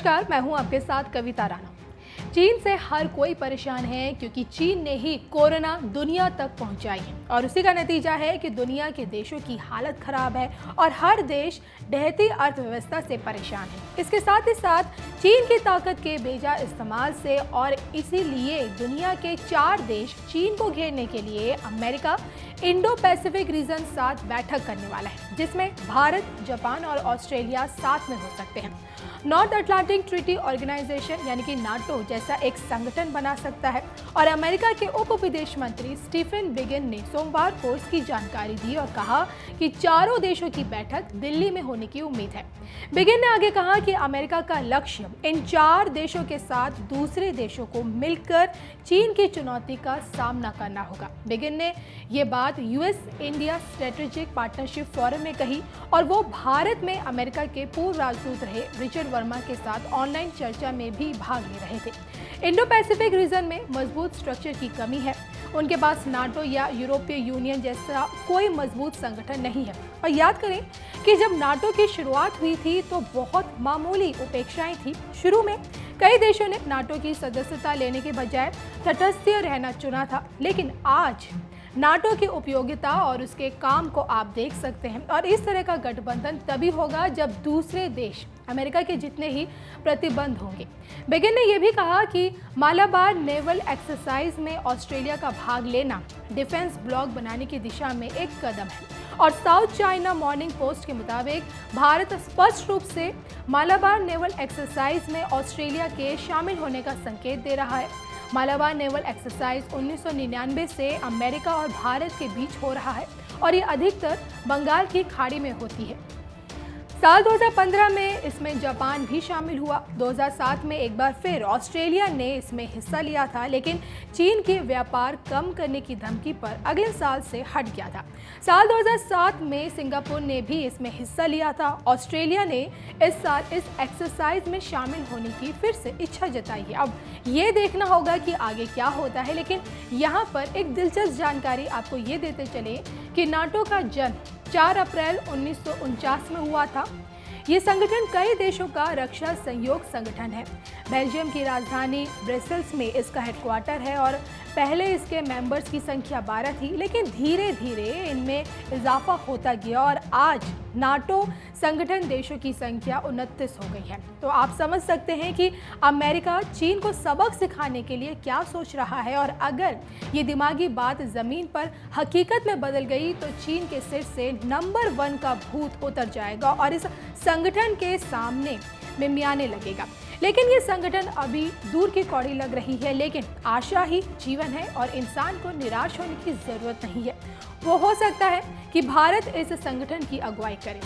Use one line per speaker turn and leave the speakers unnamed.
नमस्कार, मैं हूं आपके साथ कविता राणा। चीन से हर कोई परेशान है क्योंकि चीन ने ही कोरोना दुनिया तक पहुंचाई है और उसी का नतीजा है कि दुनिया के देशों की हालत खराब है और हर देश ढहती अर्थव्यवस्था से परेशान है। इसके साथ ही साथ चीन की ताकत के बेजा इस्तेमाल से और इसीलिए दुनिया के 4 देश चीन को घेरने के लिए अमेरिका इंडो पैसिफिक रीजन साथ बैठक करने वाला है, जिसमें भारत, जापान और ऑस्ट्रेलिया साथ में हो सकते हैं। नॉर्थ अटलांटिक ट्रीटी ऑर्गेनाइजेशन यानी कि नाटो जैसा एक संगठन बना सकता है और अमेरिका के उप विदेश मंत्री स्टीफन बिगन ने सोमवार को इसकी जानकारी दी और कहा कि चारों देशों की बैठक दिल्ली में होने की उम्मीद है। बिगन ने आगे कहा कि अमेरिका का लक्ष्य इन 4 देशों के साथ दूसरे देशों को मिलकर चीन की चुनौती का सामना करना होगा। बिगन ने ये बात US India strategic partnership forum में कही और वो भारत में अमेरिका के पूर्व राजदूत रहे रिचर्ड वर्मा के साथ ऑनलाइन चर्चा में भी भाग ले रहे थे। इंडो पैसिफिक रीजन में मजबूत स्ट्रक्चर की कमी है। उनके पास नाटो या यूरोपीय यूनियन जैसा कोई मजबूत संगठन नहीं है। और याद करें कि जब नाटो की शुरुआत हुई थी तो बहुत मामूली उपेक्षाएं थी। शुरू में कई देशों ने नाटो की सदस्यता लेने के बजाय तटस्थ रहना चुना था, लेकिन आज नाटो की उपयोगिता और उसके काम को आप देख सकते हैं। और इस तरह का गठबंधन तभी होगा जब दूसरे देश अमेरिका के जितने ही प्रतिबंध होंगे। बिगन ने यह भी कहा कि मालाबार नेवल एक्सरसाइज में ऑस्ट्रेलिया का भाग लेना डिफेंस ब्लॉक बनाने की दिशा में एक कदम है और साउथ चाइना मॉर्निंग पोस्ट के मुताबिक भारत स्पष्ट रूप से मालाबार नेवल एक्सरसाइज में ऑस्ट्रेलिया के शामिल होने का संकेत दे रहा है। मालाबार नेवल एक्सरसाइज 1999 से अमेरिका और भारत के बीच हो रहा है और ये अधिकतर बंगाल की खाड़ी में होती है। साल 2015 में इसमें जापान भी शामिल हुआ। 2007 में एक बार फिर ऑस्ट्रेलिया ने इसमें हिस्सा लिया था, लेकिन चीन के व्यापार कम करने की धमकी पर अगले साल से हट गया था। साल 2007 में सिंगापुर ने भी इसमें हिस्सा लिया था। ऑस्ट्रेलिया ने इस साल इस एक्सरसाइज में शामिल होने की फिर से इच्छा जताई है। अब ये देखना होगा कि आगे क्या होता है, लेकिन यहाँ पर एक दिलचस्प जानकारी आपको ये देते चले कि नाटो का जन्म 4 अप्रैल 1949 में हुआ था। ये संगठन कई देशों का रक्षा सहयोग संगठन है। बेल्जियम की राजधानी ब्रसेल्स में इसका हेडक्वार्टर है और पहले इसके मेंबर्स की संख्या 12 थी, लेकिन धीरे धीरे इनमें इजाफा होता गया और आज नाटो संगठन देशों की संख्या 29 हो गई है। तो आप समझ सकते हैं कि अमेरिका चीन को सबक सिखाने के लिए क्या सोच रहा है और अगर ये दिमागी बात जमीन पर हकीकत में बदल गई तो चीन के सिर से नंबर 1 का भूत उतर जाएगा और इस संगठन के सामने मिमियाने लगेगा। लेकिन ये संगठन अभी दूर की कौड़ी लग रही है, लेकिन आशा ही जीवन है और इंसान को निराश होने की जरूरत नहीं है। वो हो सकता है कि भारत इस संगठन की अगुवाई करे।